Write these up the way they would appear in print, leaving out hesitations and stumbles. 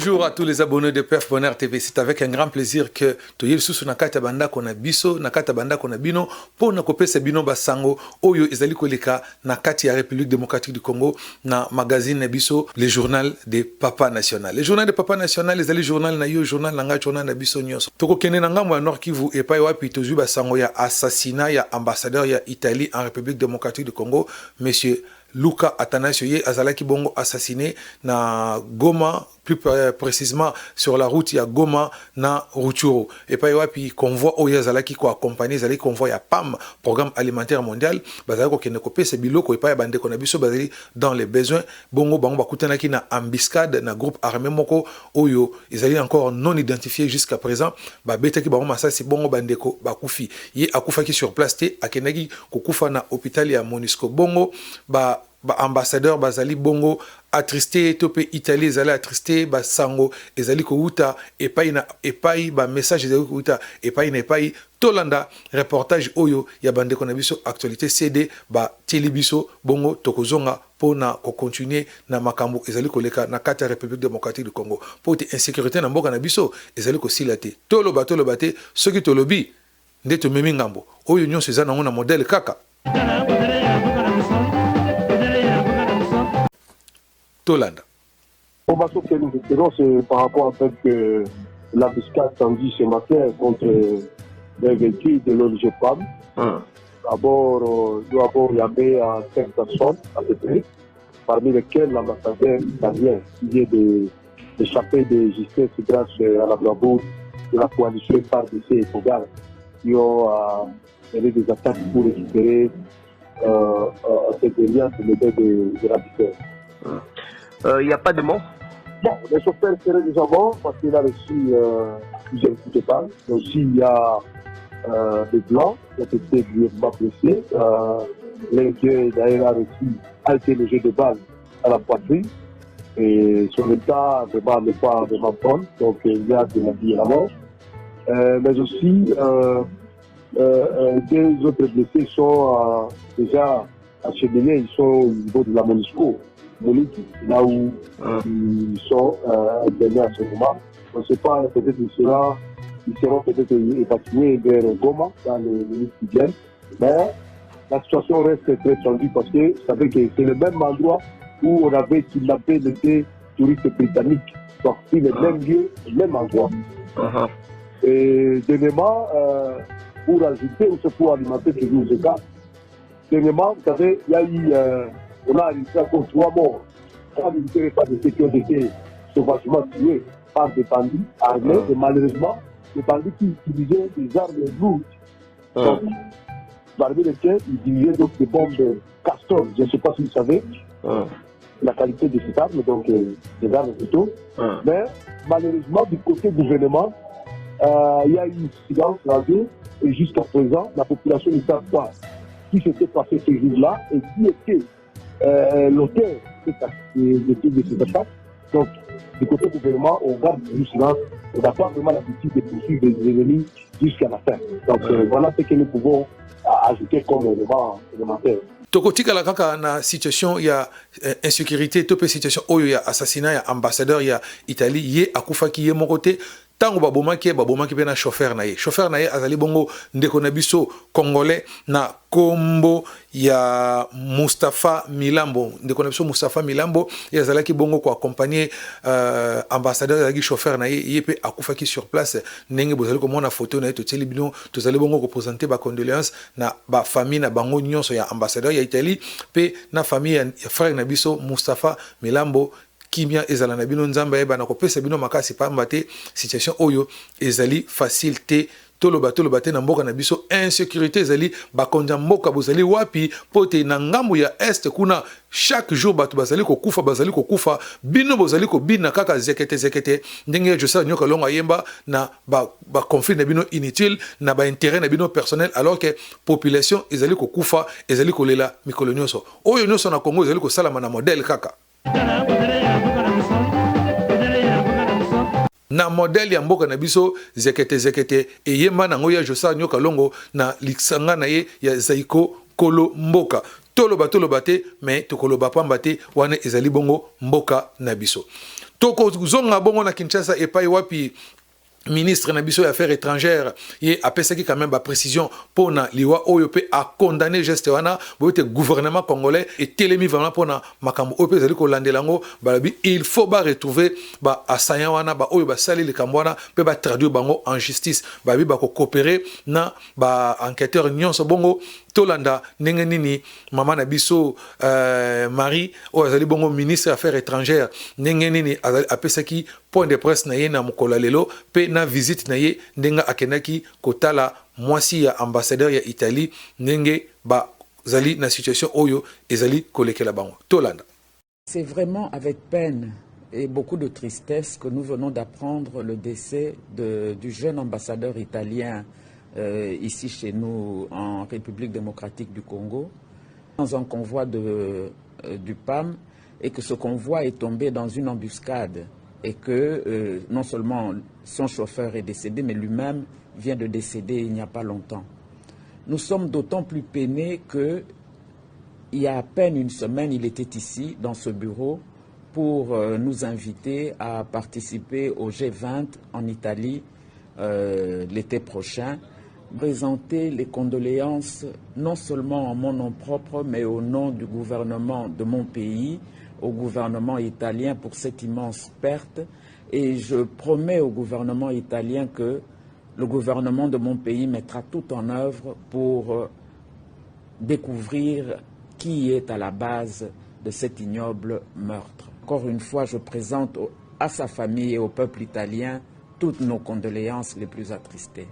Bonjour à tous les abonnés de PF Bonheur TV. C'est avec un grand plaisir que Toyel Susu Nakata Banda Kona Biso, Nakata Banda Kona Bino, pour Nakope Sebino Basango, Oyo Ezali Koleka, Nakati ya République démocratique du Congo, na magazine Biso, le journal des Papa National. Le journal des Papa National, les journal na yo, journal Nanga, journal na Biso Nyos. Toko Kene Nanga Mwa Nord Kivu, et pa Yoapi Tozu Basango, ya assassinat, ya ambassadeur, ya Italie en République démocratique du Congo, monsieur Luka Atanasio Azalaki Bongo assassiné na Goma, plus précisément sur la route il y a Goma na Rutshuru. Et pas puis convoi Oya Azalaki ko accompagné Azalaki convoi ya PAM, programme alimentaire mondial, bazalako kene kopé c'est biloko et pas bande konabiso bazali dans les besoins bongo bango bakutanaki na embuscade na groupe armé moko oyo ils encore non identifiés jusqu'à présent ba betaki bango masasi bongo bandeko bakufi ye akufaki sur place te akenaki kokufa na hôpital ya Monisco bongo ba ambassadeur bazali bongo attristé topé Italie zali attristé ba sango ezali ko uta epai ba message ezali ko uta epai tolanda reportage oyo ya bande konabiso actualité CD ba télébiso bongo tokozonga pona ko continuer na makambo ezali ko leka na kata République démocratique du Congo pour te insécurité na mboka na biso ezali ko silate toloba te soki tolobi ndeto memi ngambo oyo nyonso ezana ngona modèle kaka Tolanda. L'information que nous espérons, c'est par rapport à fait que l'embuscade tendue ce matin contre les véhicules de l'ONG PAM. D'abord, il y avait 5 personnes à peu près, parmi lesquelles l'ambassadeur italien qui vient d'échapper de justesse grâce à la bravoure de la coalition FARDC et Fogal, qui ont mené des attaques pour récupérer cette alliance de l'habitaire. Il n'y a pas de mots. Bon, les chauffeurs seraient déjà morts parce qu'il a reçu plusieurs coups de balle. Aussi, il y a des blancs qui ont été grièvement blessés. L'un qui d'ailleurs a été logé de balles à la poitrine. Et son état vraiment n'est pas vraiment bon. Donc il y a de la vie à mort. Mais aussi, deux autres blessés sont déjà acheminés. Ils sont au niveau de la Monisco. Là où ils sont internés à ce moment. On ne sait pas, peut-être ils seront peut-être évacués vers Goma dans les minutes qui viennent. Mais la situation reste très tendue parce que vous savez que c'est le même endroit où on avait kidnappé les touristes britanniques. Donc c'est le même lieu, le même endroit. Et dernièrement, pour ajouter ou pour alimenter toujours ce cas, dernièrement, vous savez, il y a eu on a réussi encore 3 morts. Quand vous ne pas de ceux qui ont été sauvagement tués par des bandits armés, et malheureusement, des bandits qui utilisaient des armes lourdes. Donc, parmi lesquels ils utilisaient donc des bombes Castor. Je ne sais pas si vous savez la qualité de ces armes, donc des armes plutôt. Mais malheureusement, du côté gouvernement, il y a eu une silence radio et jusqu'à présent, la population ne sait pas qui s'était passé ce jour-là et qui était l'auteur de ces attaques. Donc, du côté du gouvernement, on garde du silence. On n'a pas vraiment l'habitude de poursuivre les ennemis jusqu'à la fin. Donc, voilà ce que nous pouvons ajouter comme élément élémentaire. Tokotika la kaka na situation ya insécurité, topé situation oyo ya assassinat ya ambassadeur ya Italie yé akufa ki yé mon côté. Tango babomaki pe na chauffeur na ye azali bongo ndeko na biso congolais na kombo ya Mustafa Milambo ndeko na biso Mustafa Milambo ya azalaki bongo ko accompagner ambassadeur azali chauffeur na ye pe akufaki sur place ndenge bozali ko mona photo na ye to teli bino tozali bongo ko présenter ba condoléances na ba famille na bango nyonso ya ambassadeur ya Italie pe na famille ya frère na biso Mustafa Milambo kimia ezala na bino nzamba yeba na kopesa bino makasi pamba te situation oyo ezali facile te toloba te na mboka na biso insécurité ezali bakonja mboka bozali wapi pote na ngambo ya est kuna chaque jour batu bazali kokufa bino bozali ko bina kaka zekete ndenge je sais nyoka longa yemba na ba conflit na bino inutile na ba intérêt na bino personnel alors que population ezali kokufa ezali kolela mikolo nyonso oyo nyonso na Congo ezali ko salama na modèle kaka na modèle ya mboka na biso zekete eyemba nango ya Josa Nyoka Longo na liksanga na ye ya Zaiko Kolo Mboka toloba te mais tokoloba pamba te wana ezali bongo mboka na biso. Toko zonga bongo na Kinshasa epai wapi ministre na biso ya affaires étrangères ye apesaki quand même ba précision pona liwa oyo pe a condamné geste wana boyote gouvernement congolais et telemi vraiment pona makambo oyo pe zali ko landelango balabi il faut ba retrouver ba assaillant wana ba oyo ba sali le kambwana pe ba traduire bango en justice ba bi ba ko coopérer na ba enquêteur nyonso bongo tolanda ndenge nini mama na biso Marie oyo azali bongo ministre affaires étrangères ndenge nini apesaki point de presse na ye na mokolo lelo pe na visite na ye ndenga akenaki kotala mwasi ya ambassadeur ya Italie ndenge ba zali na situation oyo ezali kolekela bango tolanda. C'est vraiment avec peine et beaucoup de tristesse que nous venons d'apprendre le décès du jeune ambassadeur italien ici chez nous en République démocratique du Congo dans un convoi du PAM et que ce convoi est tombé dans une embuscade et que non seulement son chauffeur est décédé, mais lui-même vient de décéder il n'y a pas longtemps. Nous sommes d'autant plus peinés qu'il y a à peine une semaine, il était ici, dans ce bureau, pour nous inviter à participer au G20 en Italie l'été prochain, présenter les condoléances non seulement en mon nom propre, mais au nom du gouvernement de mon pays, au gouvernement italien pour cette immense perte. Et je promets au gouvernement italien que le gouvernement de mon pays mettra tout en œuvre pour découvrir qui est à la base de cet ignoble meurtre. Encore une fois, je présente à sa famille et au peuple italien toutes nos condoléances les plus attristées.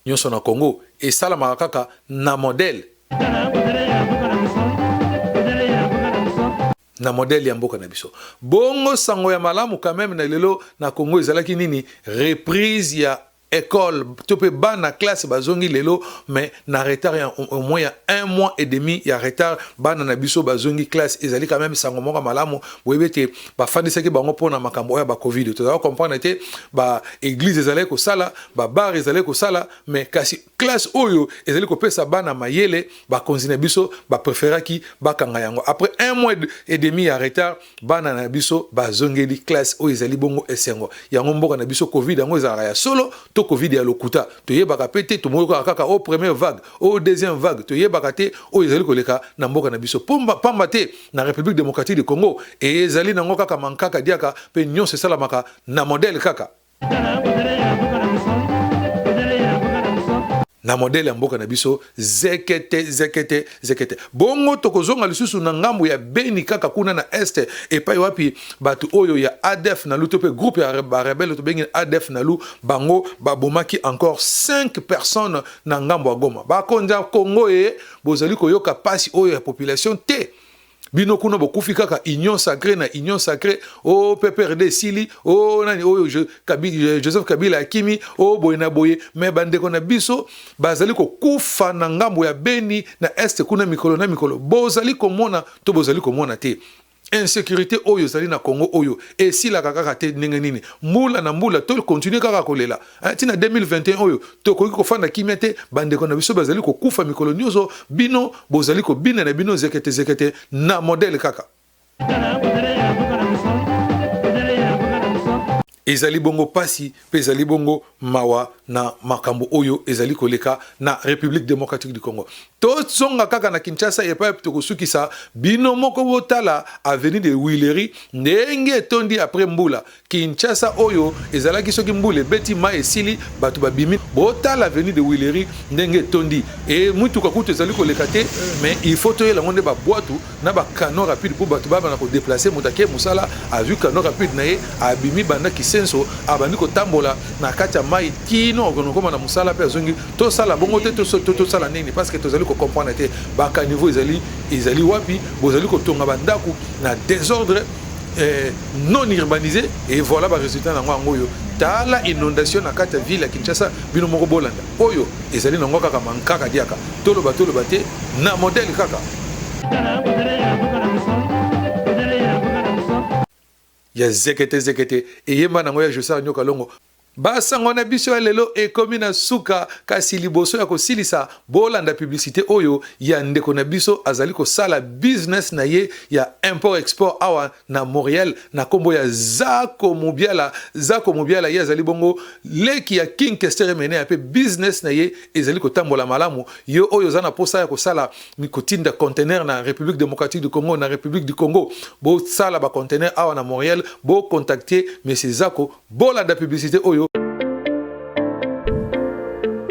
nyonso na Congo esalamaka kaka na modèle ya mboka na biso. Bongo sango ya malamu quand même na lelo na Congo ezalaki nini reprise ya école topé bana classe bazongi lelo mais na retard ya au moins ya 1 mois et demi ya retard bana na biso bazongi classe ezali quand même sango moka malamu boyebete ba fandisaki bango pona makambo ya ba covid to za comprendre te ba église ezali ko sala ba bar ezali ko sala mais kasi classe oyo ezali ko pesa bana mayele ba konzina biso ba préféraki ba kanga yango après 1 mois et demi ya retard bana na biso bazongeli classe oyo ezali bongo esengo yango mboka na biso covid yango ezala ya solo to covid ya lokuta to yebaka pete to moyoka kaka au première vague au deuxième vague to yebaka te o ezali koleka na mboka na biso pamba te na République démocratique du Congo et ezali nango kaka mankaka diaka pe nyonso salamaka na modèle kaka na modèle ya mboka na biso zekete bongo tokozonga lisusu na ngambo ya Beni kaka kuna na este epai wapi batu oyo ya ADF na lu to pe groupe ya rebelle to bengi ADF na lu bango babomaki encore 5 personnes na ngambo ya Goma bakonza Congo bozali koyoka pasi oyo ya population te bino kuna bokufi kaka union sacrée o PPRD sili o nani oyo Joseph Kabila akimi o boyena boye me bandeko na biso bazali ko kufa na ngambo ya Beni na este kuna mikolo bozali komona to bozali komona te insécurité oyo zali na Congo oyo et si la kaka te ndenge nini mbula na mbula to continue kaka kolela tina 2021 oyo to ko fanda kimete bandeko na biso bazali ko kufa mikolo nyozo bino bozali ko bina na bino zekete na modèle kaka ezali bongo pasi pe ezali bongo mawa na makambo oyo ezali koleka na République démocratique du Congo to zonga kaka na Kinshasa et pas to kusukisa bino moko botala avenue de Willery ndenge tondi après mbula Kinshasa oyo ezalaki soki mbule beti ma esili batu babimi botala avenue de Willery ndenge tondi et mutuka kutu ezali koleka te mais il faut to yela ngonde ba boatu na ba canon rapide pour batu baba na ko déplacer mutake musala a vu canon rapide na ye abimi banda ki consenso abandi kotambola na kati ya mai kino konokoma na musala pe azongi to sala bongo te to sala nini parce que tozali ko comprendre te baka niveau ezali wapi bozali ko tonga bandaku na désordre non urbanisé et voilà ba résultat na ngwa ngoyo tala inondation na kati ya ville ya Kinshasa bino moko bolanda oyo ezali na ngwa kaka mankaka diaka toloba te na modèle kaka ya zekete eyemba nango ya Joseph Nyoka Longo basango na biso ya lelo ekomi na suka kasi liboso ya kosilisa bolanda publicité oyo ya ndeko na biso azali kosala business na ye ya import export awa na Montréal na kombo ya Zako Mobiala ye azali bongo leki ya King Kester mene ya pe business na ye ezali kotambola malamu yo oyo zana posa ya kosala mikotinda container na République démocratique du Congo na République du Congo bo sala ba container awa na Montréal bo contacter monsieur Zako bolanda publicité oyo.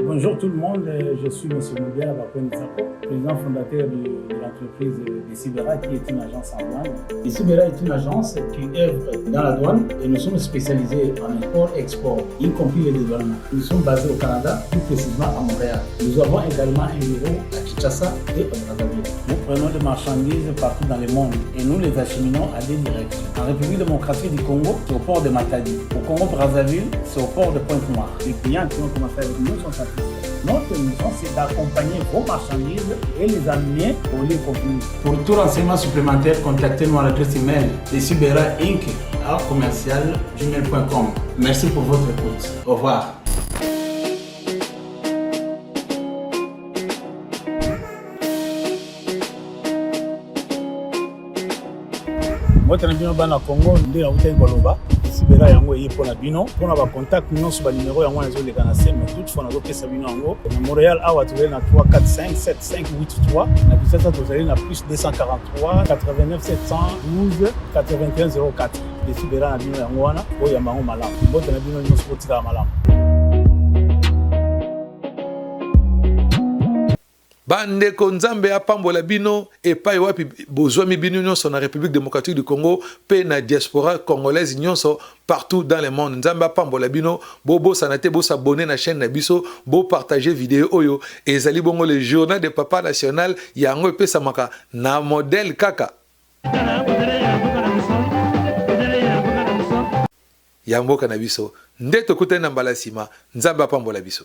Bonjour tout le monde, je suis M. Moubia Bakonizako, président fondateur de l'entreprise Decibera qui est une agence en douane. Decibera est une agence qui œuvre dans la douane et nous sommes spécialisés en import-export, y compris les dédouanements. Nous sommes basés au Canada, plus précisément à Montréal. Nous avons également un bureau à Kinshasa et à Brazzaville. Nous prenons des marchandises partout dans le monde et nous les acheminons à des directions. En République démocratique du Congo, c'est au port de Matadi. Au Congo-Brazzaville, c'est au port de Pointe-Noire. Les clients qui ont commencé avec nous sont satisfaits. Notre mission, c'est d'accompagner vos marchandises et les amener au lieu convenu. Pour tout renseignement supplémentaire, contactez-nous à l'adresse email decibera.inc@commercial@gmail.com. Merci pour votre écoute. Au revoir. Moi, je suis au Congo, je suis au Decibera yango eye pona bino pona ba contact nyonso ba numéro yango nazo leka na scène mais toutefois nazo pesa bino yango na Montréal awa tozali na 345 7583 na Kinshasa tozali na plus 243 89 712 81 04 Decibera na bino yango wana oyo mango malamu bote na bino nyonso botika malamu. Bande konzambe apambola bino epai wapi bozwami bino nyonso na République démocratique du Congo pe na diaspora congolaise nyonso partout dans le monde. Nzambe apambola bino bobo sanate bo s'abonner na chaîne na biso bo partager vidéo oyo ezali bongo le journal de papa national yango pesa maka na modèle kaka ya mboka na biso nde tokutana na mbala sima. Nzambe apambola biso.